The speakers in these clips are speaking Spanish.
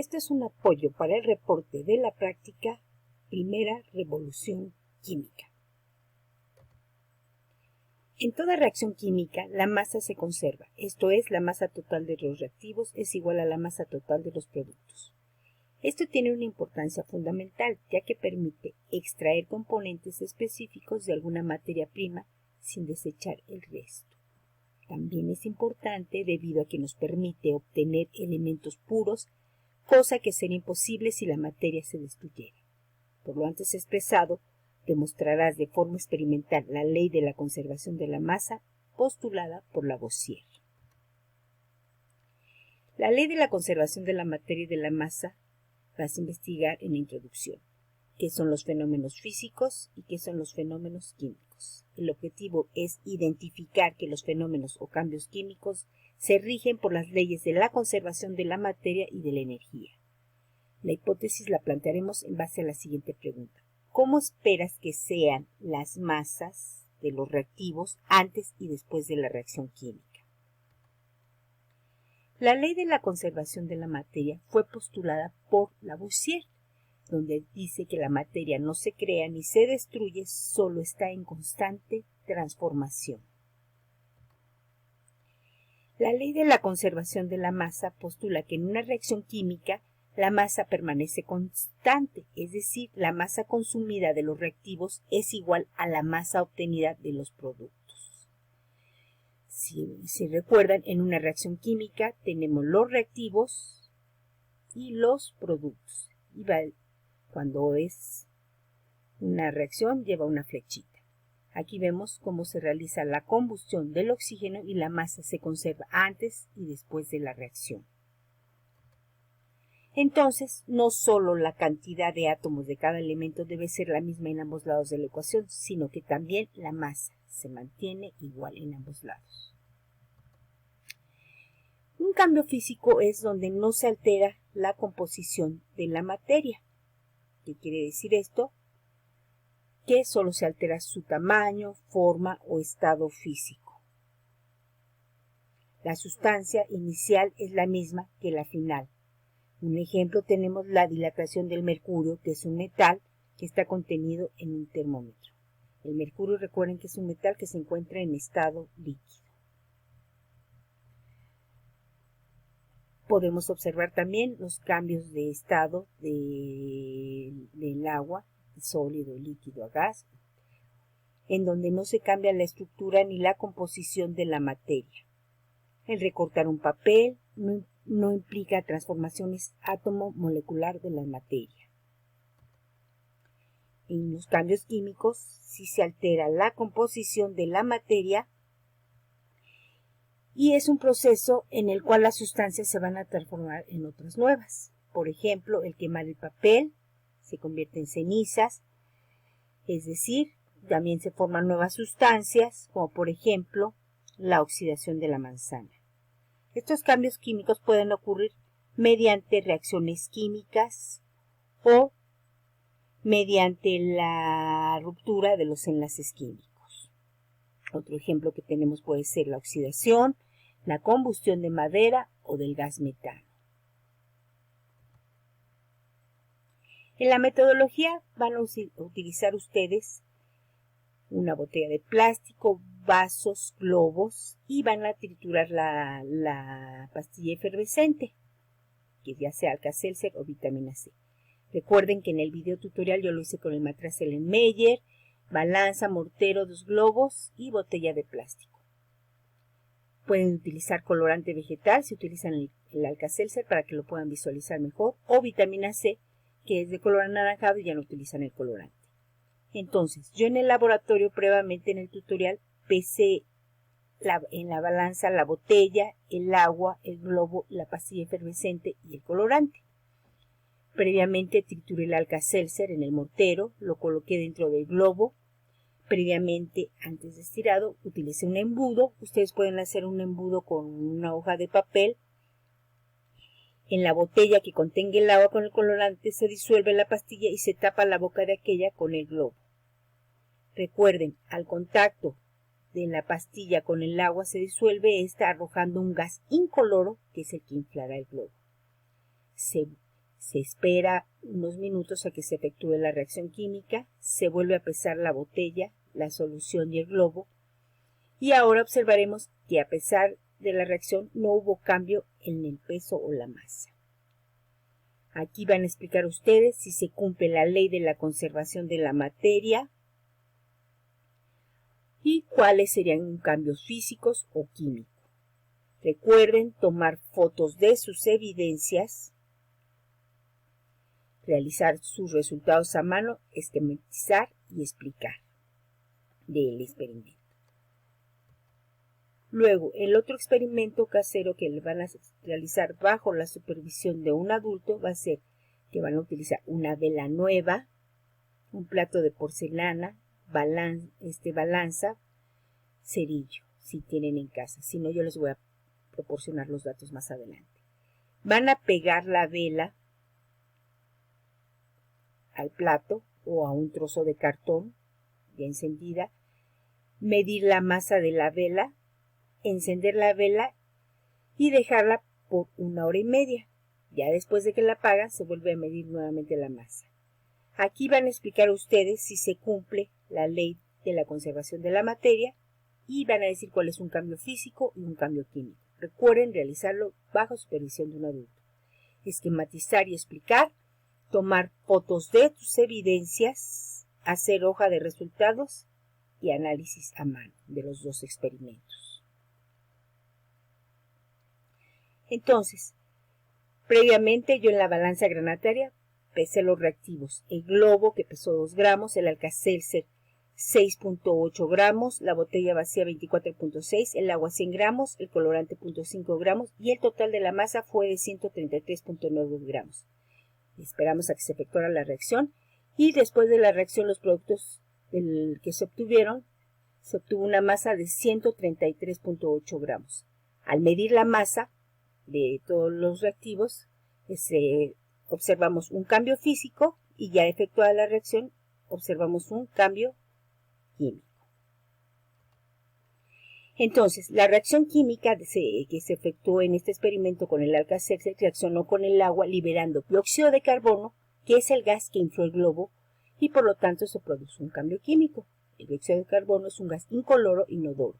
Esto es un apoyo para el reporte de la práctica Primera Revolución Química. En toda reacción química, la masa se conserva, esto es, la masa total de los reactivos es igual a la masa total de los productos. Esto tiene una importancia fundamental, ya que permite extraer componentes específicos de alguna materia prima sin desechar el resto. También es importante debido a que nos permite obtener elementos puros, cosa que sería imposible si la materia se destruyera. Por lo antes expresado, demostrarás de forma experimental la ley de la conservación de la masa postulada por Lavoisier. La ley de la conservación de la materia y de la masa vas a investigar en la introducción qué son los fenómenos físicos y qué son los fenómenos químicos. El objetivo es identificar que los fenómenos o cambios químicos se rigen por las leyes de la conservación de la materia y de la energía. La hipótesis la plantearemos en base a la siguiente pregunta. ¿Cómo esperas que sean las masas de los reactivos antes y después de la reacción química? La ley de la conservación de la materia fue postulada por Lavoisier, donde dice que la materia no se crea ni se destruye, solo está en constante transformación. La ley de la conservación de la masa postula que en una reacción química la masa permanece constante, es decir, la masa consumida de los reactivos es igual a la masa obtenida de los productos. Si recuerdan, en una reacción química tenemos los reactivos y los productos. Cuando es una reacción lleva una flechita. Aquí vemos cómo se realiza la combustión del oxígeno y la masa se conserva antes y después de la reacción. Entonces, no solo la cantidad de átomos de cada elemento debe ser la misma en ambos lados de la ecuación, sino que también la masa se mantiene igual en ambos lados. Un cambio físico es donde no se altera la composición de la materia. ¿Qué quiere decir esto? Que solo se altera su tamaño, forma o estado físico. La sustancia inicial es la misma que la final. Un ejemplo tenemos la dilatación del mercurio, que es un metal que está contenido en un termómetro. El mercurio, recuerden que es un metal que se encuentra en estado líquido. Podemos observar también los cambios de estado del agua, sólido, líquido a gas, en donde no se cambia la estructura ni la composición de la materia. El recortar un papel no implica transformaciones átomo-molecular de la materia. En los cambios químicos, sí se altera la composición de la materia y es un proceso en el cual las sustancias se van a transformar en otras nuevas. Por ejemplo, el quemar el papel se convierte en cenizas, es decir, también se forman nuevas sustancias, como por ejemplo la oxidación de la manzana. Estos cambios químicos pueden ocurrir mediante reacciones químicas o mediante la ruptura de los enlaces químicos. Otro ejemplo que tenemos puede ser la oxidación, la combustión de madera o del gas metano. En la metodología van a utilizar ustedes una botella de plástico, vasos, globos y van a triturar la pastilla efervescente, que ya sea Alka-Seltzer o vitamina C. Recuerden que en el video tutorial yo lo hice con el matraz Erlenmeyer, balanza, mortero, 2 globos y botella de plástico. Pueden utilizar colorante vegetal si utilizan el Alka-Seltzer para que lo puedan visualizar mejor, o vitamina C, que es de color anaranjado y ya no utilizan el colorante. Entonces, yo en el laboratorio, previamente en el tutorial, pesé en la balanza la botella, el agua, el globo, la pastilla efervescente y el colorante. Previamente trituré el Alka-Seltzer en el mortero, lo coloqué dentro del globo. Previamente, antes de estirado, utilicé un embudo. Ustedes pueden hacer un embudo con una hoja de papel. En la botella que contenga el agua con el colorante se disuelve la pastilla y se tapa la boca de aquella con el globo. Recuerden, al contacto de la pastilla con el agua se disuelve esta arrojando un gas incoloro que es el que inflará el globo. Se Se espera unos minutos a que se efectúe la reacción química, se vuelve a pesar la botella, la solución y el globo, y ahora observaremos que a pesar de la reacción no hubo cambio en el peso o la masa. Aquí van a explicar ustedes si se cumple la ley de la conservación de la materia y cuáles serían cambios físicos o químicos. Recuerden tomar fotos de sus evidencias, realizar sus resultados a mano, esquematizar y explicar del experimento. Luego, el otro experimento casero que le van a realizar bajo la supervisión de un adulto va a ser que van a utilizar una vela nueva, un plato de porcelana, balanza, cerillo, si tienen en casa. Si no, yo les voy a proporcionar los datos más adelante. Van a pegar la vela al plato o a un trozo de cartón ya encendida, medir la masa de la vela, encender la vela y dejarla por 1 hora y media. Ya después de que la apagan, se vuelve a medir nuevamente la masa. Aquí van a explicar ustedes si se cumple la ley de la conservación de la materia y van a decir cuál es un cambio físico y un cambio químico. Recuerden realizarlo bajo supervisión de un adulto. Esquematizar y explicar, tomar fotos de tus evidencias, hacer hoja de resultados y análisis a mano de los dos experimentos. Entonces, previamente yo en la balanza granataria pesé los reactivos. El globo que pesó 2 gramos, el Alka-Seltzer 6.8 gramos, la botella vacía 24.6, el agua 100 gramos, el colorante 0.5 gramos y el total de la masa fue de 133.9 gramos. Esperamos a que se efectuara la reacción y después de la reacción los productos que se obtuvieron, se obtuvo una masa de 133.8 gramos. Al medir la masa de todos los reactivos, observamos un cambio físico y ya efectuada la reacción, observamos un cambio químico. Entonces, la reacción química que se efectuó en este experimento con el Alka-Seltzer reaccionó con el agua liberando dióxido de carbono, que es el gas que infló el globo, y por lo tanto se produce un cambio químico. El dióxido de carbono es un gas incoloro e inodoro.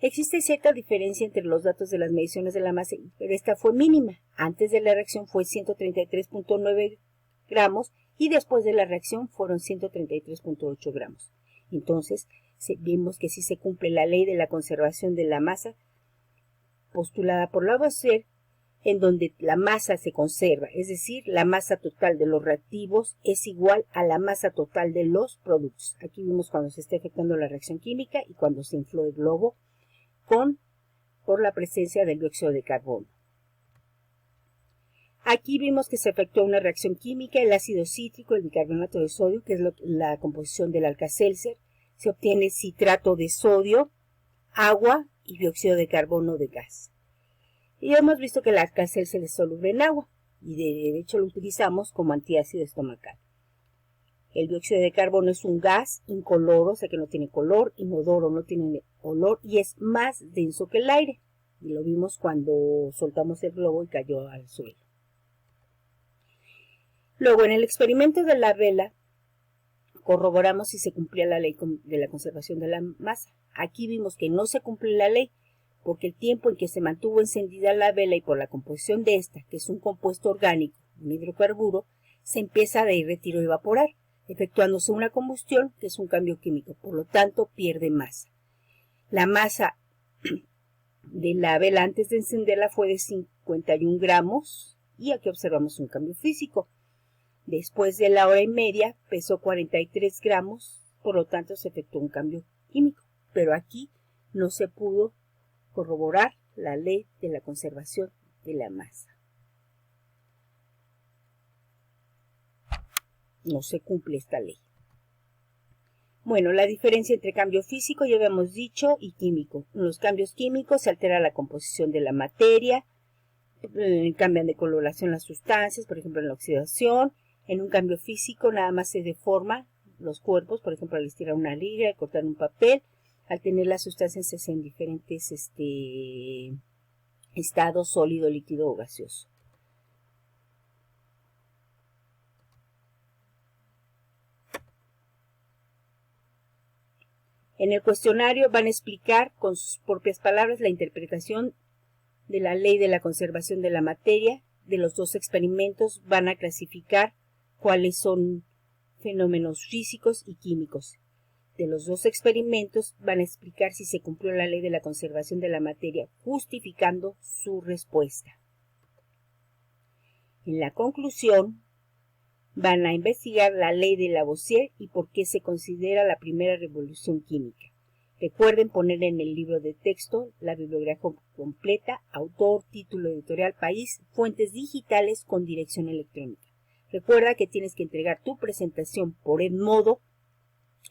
Existe cierta diferencia entre los datos de las mediciones de la masa, pero esta fue mínima. Antes de la reacción fue 133.9 gramos y después de la reacción fueron 133.8 gramos. Entonces, vimos que sí se cumple la ley de la conservación de la masa postulada por Lavoisier, en donde la masa se conserva, es decir, la masa total de los reactivos es igual a la masa total de los productos. Aquí vimos cuando se está efectuando la reacción química y cuando se infló el globo por la presencia del dióxido de carbono. Aquí vimos que se efectuó una reacción química, el ácido cítrico, el bicarbonato de sodio, que es la composición del Alka-Seltzer, se obtiene citrato de sodio, agua y dióxido de carbono de gas. Y hemos visto que el Alka-Seltzer es soluble en agua y de hecho lo utilizamos como antiácido estomacal. El dióxido de carbono es un gas incoloro, o sea que no tiene color, inodoro, no tiene olor y es más denso que el aire. Y lo vimos cuando soltamos el globo y cayó al suelo. Luego, en el experimento de la vela, corroboramos si se cumplía la ley de la conservación de la masa. Aquí vimos que no se cumple la ley porque el tiempo en que se mantuvo encendida la vela y por la composición de esta, que es un compuesto orgánico, un hidrocarburo, se empieza a derretir o evaporar, efectuándose una combustión, que es un cambio químico, por lo tanto pierde masa. La masa de la vela antes de encenderla fue de 51 gramos y aquí observamos un cambio físico. Después de la hora y media pesó 43 gramos, por lo tanto se efectuó un cambio químico, pero aquí no se pudo corroborar la ley de la conservación de la masa. No se cumple esta ley. Bueno, la diferencia entre cambio físico, ya habíamos dicho, y químico. En los cambios químicos se altera la composición de la materia, cambian de coloración las sustancias, por ejemplo en la oxidación. En un cambio físico nada más se deforman los cuerpos, por ejemplo al estirar una liga, al cortar un papel, al tener las sustancias en diferentes estados, sólido, líquido o gaseoso. En el cuestionario van a explicar con sus propias palabras la interpretación de la ley de la conservación de la materia. De los dos experimentos van a clasificar cuáles son fenómenos físicos y químicos. De los dos experimentos van a explicar si se cumplió la ley de la conservación de la materia, justificando su respuesta. En la conclusión, van a investigar la ley de Lavoisier y por qué se considera la primera revolución química. Recuerden poner en el libro de texto la bibliografía completa, autor, título, editorial, país, fuentes digitales con dirección electrónica. Recuerda que tienes que entregar tu presentación por Edmodo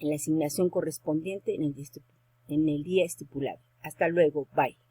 en la asignación correspondiente en el día estipulado. Hasta luego, bye.